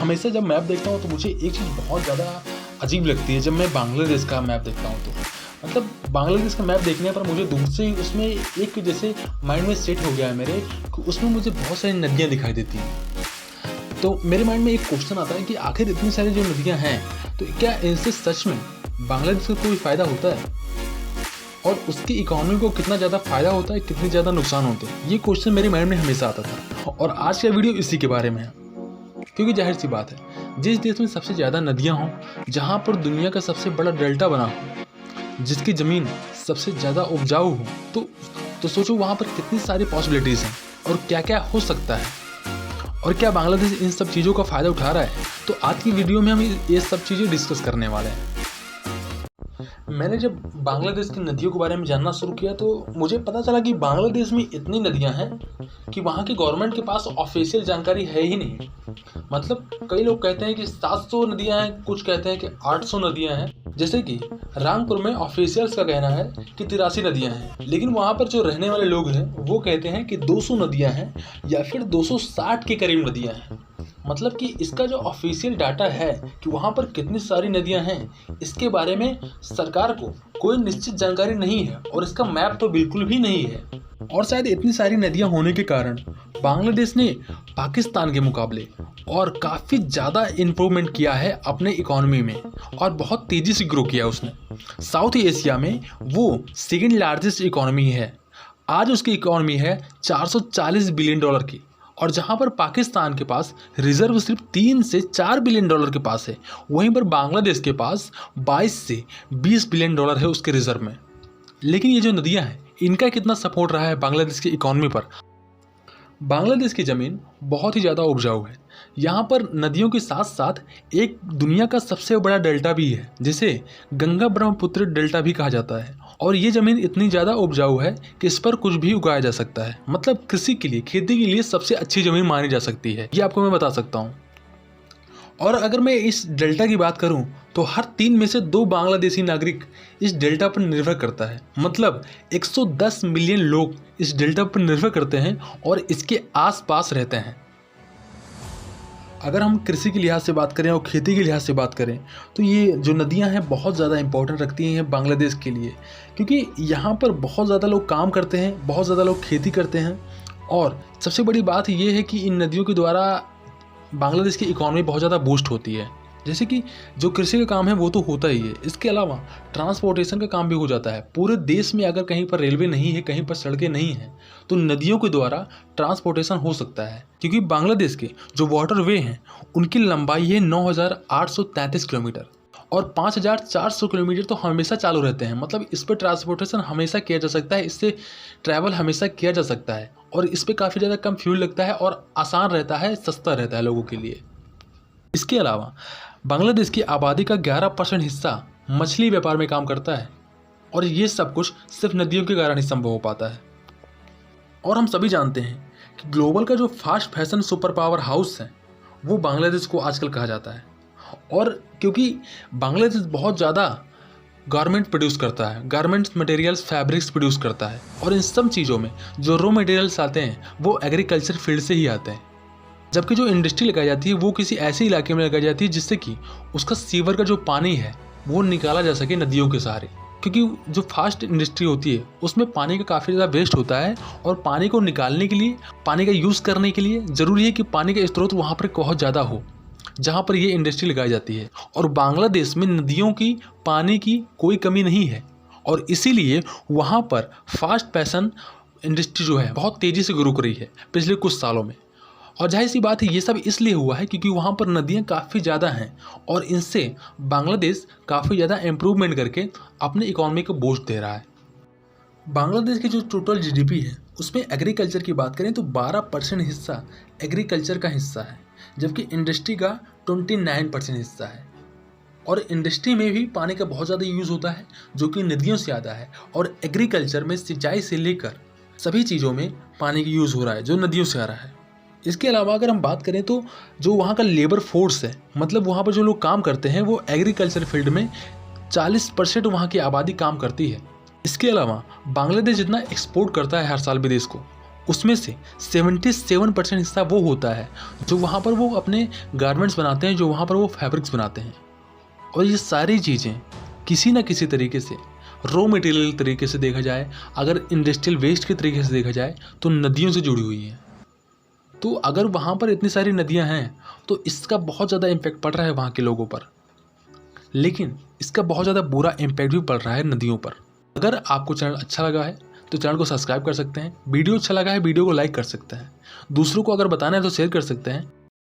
हमेशा जब मैप देखता हूँ तो मुझे एक चीज़ बहुत ज़्यादा अजीब लगती है जब मैं बांग्लादेश का मैप देखता हूँ। तो मतलब बांग्लादेश का मैप देखने पर मुझे दूर से उसमें एक जैसे माइंड में सेट हो गया है मेरे कि उसमें मुझे बहुत सारी नदियाँ दिखाई देती हैं। तो मेरे माइंड में एक क्वेश्चन आता है कि आखिर इतनी सारी जो नदियाँ हैं तो क्या इनसे सच में बांग्लादेश को कोई फ़ायदा होता है और उसकी इकोनॉमी को कितना ज़्यादा फ़ायदा होता है, कितनी ज़्यादा नुकसान होते हैं। ये क्वेश्चन मेरे माइंड में हमेशा आता था और आज का वीडियो इसी के बारे में है। क्योंकि जाहिर सी बात है, जिस देश में सबसे ज़्यादा नदियाँ हों, जहाँ पर दुनिया का सबसे बड़ा डेल्टा बना हो, जिसकी ज़मीन सबसे ज़्यादा उपजाऊ हो, तो सोचो वहाँ पर कितनी सारी पॉसिबिलिटीज़ हैं और क्या क्या हो सकता है और क्या बांग्लादेश इन सब चीज़ों का फ़ायदा उठा रहा है। तो आज की वीडियो में हम ये सब चीज़ें डिस्कस करने वाले हैं। मैंने जब बांग्लादेश की नदियों के बारे में जानना शुरू किया तो मुझे पता चला कि बांग्लादेश में इतनी नदियां हैं कि वहाँ की गवर्नमेंट के पास ऑफिशियल जानकारी है ही नहीं। मतलब कई लोग कहते हैं कि 700 नदियां हैं, कुछ कहते हैं कि 800 नदियां हैं। जैसे कि रामपुर में ऑफिशियल्स का कहना है कि 83 नदियां हैं, लेकिन वहाँ पर जो रहने वाले लोग हैं वो कहते हैं कि 200 नदियाँ हैं या फिर 260 के करीब नदियाँ हैं। मतलब कि इसका जो ऑफिशियल डाटा है कि वहाँ पर कितनी सारी नदियाँ हैं, इसके बारे में सरकार को कोई निश्चित जानकारी नहीं है और इसका मैप तो बिल्कुल भी नहीं है। और शायद इतनी सारी नदियाँ होने के कारण बांग्लादेश ने पाकिस्तान के मुकाबले और काफ़ी ज़्यादा इम्प्रूवमेंट किया है अपने इकोनॉमी में और बहुत तेज़ी से ग्रो किया उसने। साउथ एशिया में वो सेकेंड लार्जेस्ट इकोनॉमी है। आज उसकी इकोनॉमी है $440 बिलियन की, और जहां पर पाकिस्तान के पास रिजर्व सिर्फ 3 से 4 बिलियन डॉलर के पास है, वहीं पर बांग्लादेश के पास 22 से 20 बिलियन डॉलर है उसके रिजर्व में। लेकिन ये जो नदियां हैं इनका कितना सपोर्ट रहा है बांग्लादेश की इकोनॉमी पर। बांग्लादेश की ज़मीन बहुत ही ज़्यादा उपजाऊ है। यहाँ पर नदियों के साथ साथ एक दुनिया का सबसे बड़ा डेल्टा भी है जिसे गंगा ब्रह्मपुत्र डेल्टा भी कहा जाता है। और ये ज़मीन इतनी ज़्यादा उपजाऊ है कि इस पर कुछ भी उगाया जा सकता है। मतलब कृषि के लिए, खेती के लिए सबसे अच्छी ज़मीन मानी जा सकती है, ये आपको मैं बता सकता हूँ। और अगर मैं इस डेल्टा की बात करूं तो हर 3 में से 2 बांग्लादेशी नागरिक इस डेल्टा पर निर्भर करता है। मतलब 110 मिलियन लोग इस डेल्टा पर निर्भर करते हैं और इसके आसपास रहते हैं। अगर हम कृषि के लिहाज से बात करें और खेती के लिहाज से बात करें तो ये जो नदियां हैं बहुत ज़्यादा इंपॉर्टेंट रखती हैं बांग्लादेश के लिए, क्योंकि यहाँ पर बहुत ज़्यादा लोग काम करते हैं, बहुत ज़्यादा लोग खेती करते हैं। और सबसे बड़ी बात ये है कि इन नदियों के द्वारा बांग्लादेश की इकोनॉमी बहुत ज़्यादा बूस्ट होती है। जैसे कि जो कृषि का काम है वो तो होता ही है, इसके अलावा ट्रांसपोर्टेशन का काम भी हो जाता है। पूरे देश में अगर कहीं पर रेलवे नहीं है, कहीं पर सड़कें नहीं हैं, तो नदियों के द्वारा ट्रांसपोर्टेशन हो सकता है। क्योंकि बांग्लादेश के जो वाटरवे हैं उनकी लंबाई है 9,833 किलोमीटर और 5,400 किलोमीटर तो हमेशा चालू रहते हैं। मतलब इस पर ट्रांसपोर्टेशन हमेशा किया जा सकता है, इससे ट्रैवल हमेशा किया जा सकता है और इस पर काफ़ी ज़्यादा कम फ्यूल लगता है और आसान रहता है, सस्ता रहता है लोगों के लिए। इसके अलावा बांग्लादेश की आबादी का 11% हिस्सा मछली व्यापार में काम करता है और ये सब कुछ सिर्फ नदियों के कारण ही संभव हो पाता है। और हम सभी जानते हैं कि ग्लोबल का जो fast fashion super power house है वो बांग्लादेश को आजकल कहा जाता है। और क्योंकि बांग्लादेश बहुत ज़्यादा गारमेंट प्रोड्यूस करता है, गारमेंट्स मटेरियल्स, फैब्रिक्स प्रोड्यूस करता है, और इन सब चीज़ों में जो रॉ मटेरियल्स आते हैं वो एग्रीकल्चर फील्ड से ही आते हैं। जबकि जो इंडस्ट्री लगाई जाती है वो किसी ऐसे इलाके में लगाई जाती है जिससे कि उसका सीवर का जो पानी है वो निकाला जा सके नदियों के सहारे। क्योंकि जो फास्ट इंडस्ट्री होती है उसमें पानी का काफ़ी ज़्यादा वेस्ट होता है और पानी को निकालने के लिए, पानी का यूज़ करने के लिए ज़रूरी है कि पानी का स्रोत वहाँ पर बहुत ज़्यादा हो जहाँ पर ये इंडस्ट्री लगाई जाती है। और बांग्लादेश में नदियों की, पानी की कोई कमी नहीं है और इसीलिए वहाँ पर फास्ट फैशन इंडस्ट्री जो है बहुत तेज़ी से ग्रो कर रही है पिछले कुछ सालों में। और जाहिर सी बात है ये सब इसलिए हुआ है क्योंकि वहाँ पर नदियाँ काफ़ी ज़्यादा हैं और इनसे बांग्लादेश काफ़ी ज़्यादा इम्प्रूवमेंट करके अपनी इकोनॉमी को बूस्ट दे रहा है। बांग्लादेश की जो टोटल जीडीपी है उसमें एग्रीकल्चर की बात करें तो 12% हिस्सा एग्रीकल्चर का हिस्सा है, जबकि इंडस्ट्री का 29% हिस्सा है। और इंडस्ट्री में भी पानी का बहुत ज़्यादा यूज़ होता है जो कि नदियों से आता है, और एग्रीकल्चर में सिंचाई से लेकर सभी चीज़ों में पानी का यूज़ हो रहा है जो नदियों से आ रहा है। इसके अलावा अगर हम बात करें तो जो वहाँ का लेबर फोर्स है, मतलब वहाँ पर जो लोग काम करते हैं वो एग्रीकल्चर फील्ड में 40% वहाँ की आबादी काम करती है। इसके अलावा बांग्लादेश जितना एक्सपोर्ट करता है हर साल विदेश को, उसमें से 77% हिस्सा वो होता है जो वहाँ पर वो अपने गारमेंट्स बनाते हैं, जो वहाँ पर वो फैब्रिक्स बनाते हैं। और ये सारी चीज़ें किसी न किसी तरीके से रॉ मटेरियल तरीके से देखा जाए, अगर इंडस्ट्रियल वेस्ट के तरीके से देखा जाए तो नदियों से जुड़ी हुई हैं। तो अगर वहाँ पर इतनी सारी नदियाँ हैं तो इसका बहुत ज़्यादा इम्पैक्ट पड़ रहा है वहाँ के लोगों पर, लेकिन इसका बहुत ज़्यादा बुरा इम्पैक्ट भी पड़ रहा है नदियों पर। अगर आपको चैनल अच्छा लगा है तो चैनल को सब्सक्राइब कर सकते हैं, वीडियो अच्छा लगा है वीडियो को लाइक कर सकते हैं, दूसरों को अगर बताना है तो शेयर कर सकते हैं।